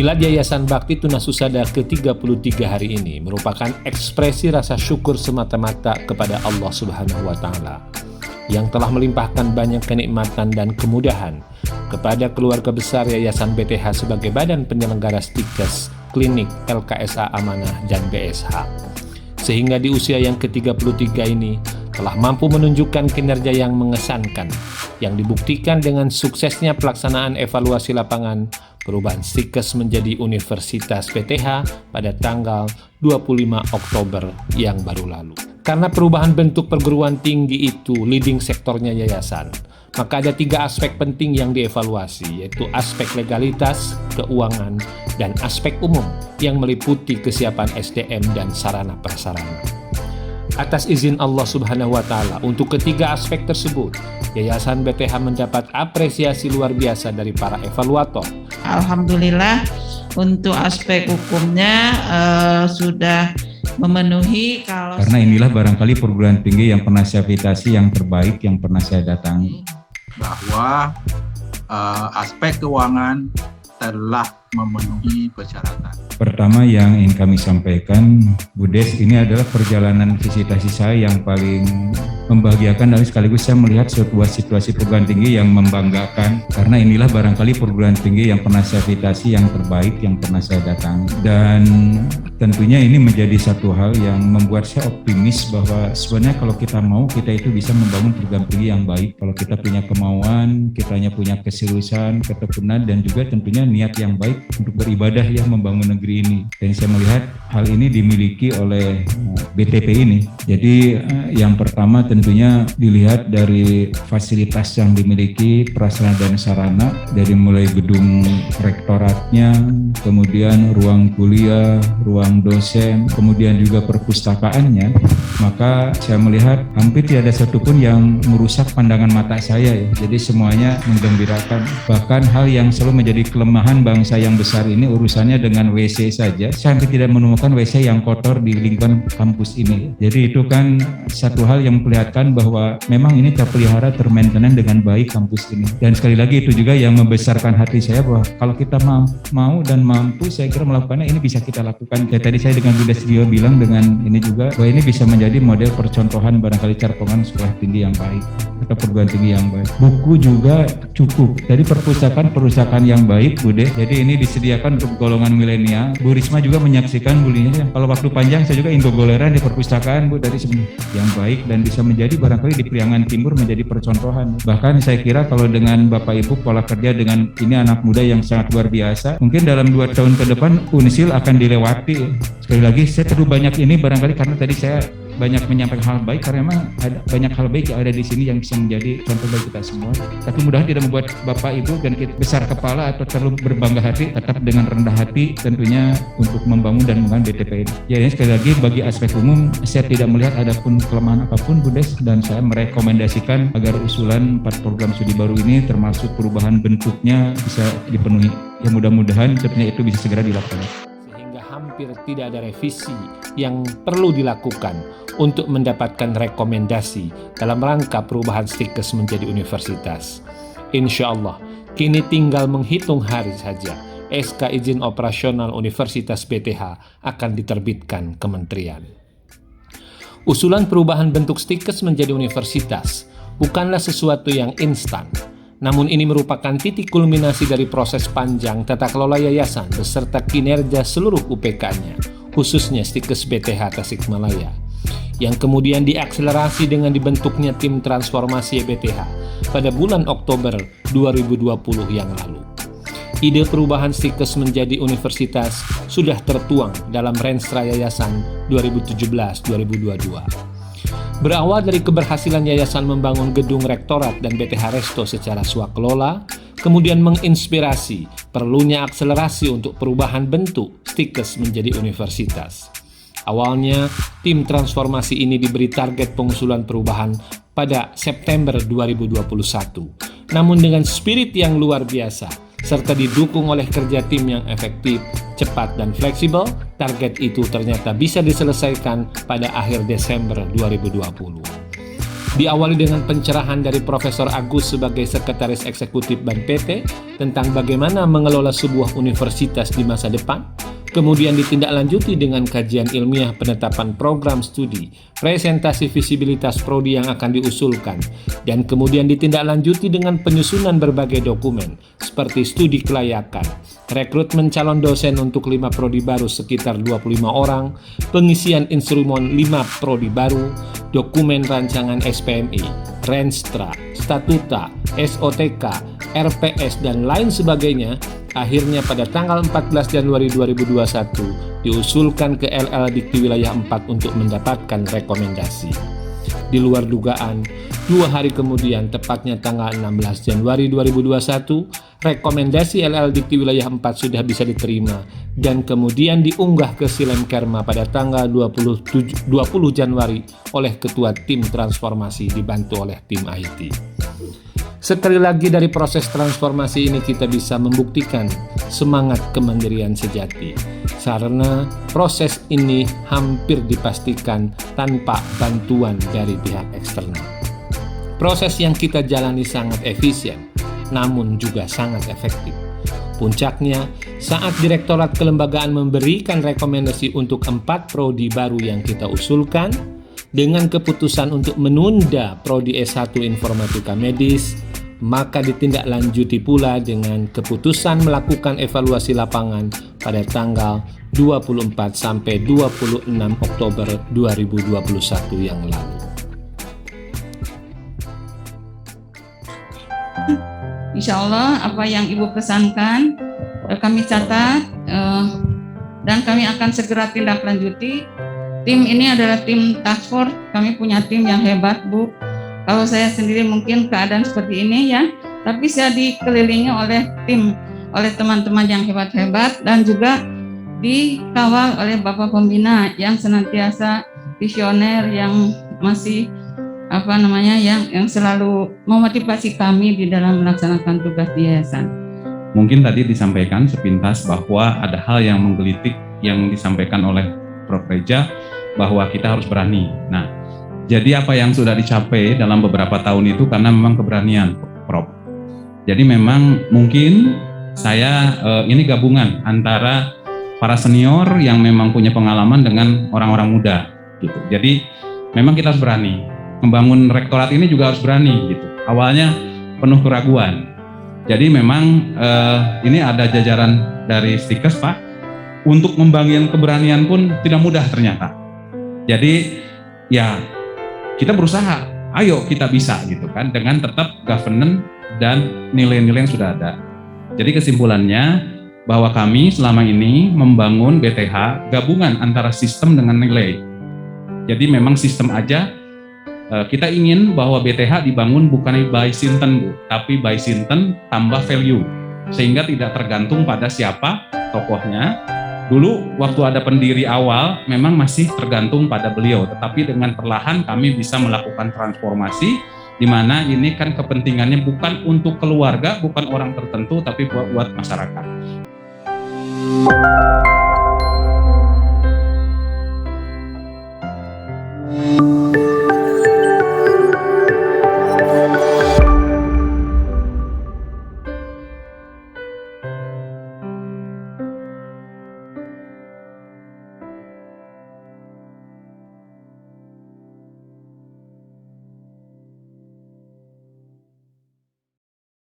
Milad Yayasan Bakti Tunasusada ke-33 hari ini merupakan ekspresi rasa syukur semata-mata kepada Allah Subhanahu wa Ta'ala yang telah melimpahkan banyak kenikmatan dan kemudahan kepada keluarga besar Yayasan BTH sebagai badan penyelenggara stikes klinik LKSA Amanah dan BSH. Sehingga di usia yang ke-33 ini telah mampu menunjukkan kinerja yang mengesankan, yang dibuktikan dengan suksesnya pelaksanaan evaluasi lapangan perubahan stikes menjadi Universitas BTH pada tanggal 25 Oktober yang baru lalu. Karena perubahan bentuk perguruan tinggi itu leading sektornya yayasan, maka ada 3 aspek penting yang dievaluasi, yaitu aspek legalitas, keuangan, dan aspek umum yang meliputi kesiapan SDM dan sarana prasarana. Atas izin Allah Subhanahu wa Ta'ala, untuk ketiga aspek tersebut, Yayasan BTH mendapat apresiasi luar biasa dari para evaluator. Alhamdulillah, untuk aspek hukumnya sudah memenuhi. Karena inilah barangkali perguruan tinggi yang pernah saya visitasi yang terbaik yang pernah saya datangi. Bahwa aspek keuangan telah memenuhi persyaratan. Pertama yang ingin kami sampaikan, Bu Des, ini adalah perjalanan visitasi saya yang paling membahagiakan dan sekaligus saya melihat sebuah situasi perguruan tinggi yang membanggakan, karena inilah barangkali perguruan tinggi yang pernah saya visitasi yang terbaik yang pernah saya datangi. Dan tentunya ini menjadi satu hal yang membuat saya optimis bahwa sebenarnya kalau kita mau, kita itu bisa membangun perguruan tinggi yang baik. Kalau kita punya kemauan, kita punya keseriusan, ketekunan, dan juga tentunya niat yang baik untuk beribadah yang membangun negeri ini. Dan saya melihat hal ini dimiliki oleh BTP ini. Jadi yang pertama tentunya dilihat dari fasilitas yang dimiliki, prasarana dan sarana, dari mulai gedung rektoratnya, kemudian ruang kuliah, ruang dosen, kemudian juga perpustakaannya. Maka saya melihat hampir tidak ada satupun yang merusak pandangan mata saya ya. Jadi semuanya menggembirakan. Bahkan hal yang selalu menjadi kelemahan bangsa yang besar ini urusannya dengan WC saja. Saya hampir tidak menemukan WC yang kotor di lingkungan kampus ini. Jadi itu kan satu hal yang memperlihatkan bahwa memang ini terpelihara, termaintenan dengan baik kampus ini. Dan sekali lagi itu juga yang membesarkan hati saya bahwa kalau kita mau dan mampu, saya kira melakukannya ini bisa kita lakukan. Kayak tadi saya dengan Bunda Studio bilang dengan ini juga bahwa ini bisa menjadi model percontohan barangkali carpongan sekolah tinggi yang baik atau perguruan tinggi yang baik. Buku juga cukup. Jadi perpustakaan yang baik, Bude. Jadi ini disediakan untuk golongan milenial. Bu Risma juga menyaksikan bulinya. Kalau waktu panjang saya juga indogoleran di perpustakaan, Bu, dari yang baik dan bisa menjadi barangkali di Priangan Timur menjadi percontohan. Bahkan saya kira kalau dengan Bapak Ibu pola kerja dengan ini anak muda yang sangat luar biasa, mungkin dalam 2 tahun ke depan Unsil akan dilewati. Sekali lagi saya terlalu banyak ini barangkali karena tadi saya banyak menyampaikan hal baik karena memang ada banyak hal baik yang ada di sini yang bisa menjadi contoh bagi kita semua. Tapi mudah tidak membuat Bapak Ibu dan kita besar kepala atau terlalu berbangga hati, tetap dengan rendah hati tentunya untuk membangun dan mengembangan BTP ini. Ya, ini sekali lagi bagi aspek umum saya tidak melihat ada pun kelemahan apapun, Bu Des, dan saya merekomendasikan agar usulan 4 program studi baru ini termasuk perubahan bentuknya bisa dipenuhi. Ya mudah-mudahan tentunya itu bisa segera dilakukan. Hampir tidak ada revisi yang perlu dilakukan untuk mendapatkan rekomendasi dalam rangka perubahan stikes menjadi universitas. Insya Allah, kini tinggal menghitung hari saja SK izin operasional Universitas BTH akan diterbitkan kementerian. Usulan perubahan bentuk stikes menjadi universitas bukanlah sesuatu yang instan. Namun ini merupakan titik kulminasi dari proses panjang tata kelola yayasan beserta kinerja seluruh UPK-nya, khususnya stikes BTH Tasikmalaya, yang kemudian diakselerasi dengan dibentuknya tim transformasi BTH pada bulan Oktober 2020 yang lalu. Ide perubahan stikes menjadi universitas sudah tertuang dalam Renstra Yayasan 2017-2022. Berawal dari keberhasilan yayasan membangun gedung rektorat dan BTH Resto secara swakelola, kemudian menginspirasi perlunya akselerasi untuk perubahan bentuk stikes menjadi universitas. Awalnya, tim transformasi ini diberi target pengusulan perubahan pada September 2021. Namun dengan spirit yang luar biasa, serta didukung oleh kerja tim yang efektif, cepat, dan fleksibel, target itu ternyata bisa diselesaikan pada akhir Desember 2020. Diawali dengan pencerahan dari Profesor Agus sebagai Sekretaris Eksekutif BAN PT tentang bagaimana mengelola sebuah universitas di masa depan. Kemudian ditindaklanjuti dengan kajian ilmiah penetapan program studi, presentasi visibilitas prodi yang akan diusulkan, dan kemudian ditindaklanjuti dengan penyusunan berbagai dokumen seperti studi kelayakan, rekrutmen calon dosen untuk 5 prodi baru sekitar 25 orang, pengisian instrumen 5 prodi baru, dokumen rancangan SPMI, Renstra, Statuta, SOTK, RPS, dan lain sebagainya. Akhirnya pada tanggal 14 Januari 2021 diusulkan ke LL Dikti Wilayah 4 untuk mendapatkan rekomendasi. Di luar dugaan, 2 hari kemudian, tepatnya tanggal 16 Januari 2021, rekomendasi LL Dikti Wilayah 4 sudah bisa diterima dan kemudian diunggah ke Silemkerma pada tanggal 20 Januari oleh Ketua Tim Transformasi dibantu oleh tim IT. Sekali lagi dari proses transformasi ini kita bisa membuktikan semangat kemandirian sejati, karena proses ini hampir dipastikan tanpa bantuan dari pihak eksternal. Proses yang kita jalani sangat efisien, namun juga sangat efektif. Puncaknya, saat Direktorat Kelembagaan memberikan rekomendasi untuk 4 prodi baru yang kita usulkan, dengan keputusan untuk menunda prodi S1 Informatika Medis, maka ditindaklanjuti pula dengan keputusan melakukan evaluasi lapangan pada tanggal 24 sampai 26 Oktober 2021 yang lalu. Insya Allah apa yang Ibu pesankan kami catat dan kami akan segera tindak lanjuti. Tim ini adalah tim task force, kami punya tim yang hebat, Bu. Kalau saya sendiri mungkin keadaan seperti ini ya, tapi saya dikelilingi oleh tim, oleh teman-teman yang hebat-hebat dan juga dikawal oleh Bapak Pembina yang senantiasa visioner, yang masih yang selalu memotivasi kami di dalam melaksanakan tugas di yayasan. Mungkin tadi disampaikan sepintas bahwa ada hal yang menggelitik yang disampaikan oleh Prof. Reja bahwa kita harus berani. Nah, jadi apa yang sudah dicapai dalam beberapa tahun itu karena memang keberanian, Prof. Jadi memang mungkin saya ini gabungan antara para senior yang memang punya pengalaman dengan orang-orang muda gitu. Jadi memang kita harus berani. Membangun rektorat ini juga harus berani gitu. Awalnya penuh keraguan. Jadi memang ini ada jajaran dari Stikes, Pak. Untuk membangun keberanian pun tidak mudah ternyata. Jadi ya kita berusaha, ayo kita bisa gitu kan, dengan tetap governance dan nilai-nilai yang sudah ada. Jadi kesimpulannya bahwa kami selama ini membangun BTH gabungan antara sistem dengan nilai. Jadi memang sistem aja, kita ingin bahwa BTH dibangun bukan by Sinten, Bu, tapi by Sinten tambah value. Sehingga tidak tergantung pada siapa tokohnya. Dulu waktu ada pendiri awal memang masih tergantung pada beliau, tetapi dengan perlahan kami bisa melakukan transformasi di mana ini kan kepentingannya bukan untuk keluarga, bukan orang tertentu, tapi buat masyarakat.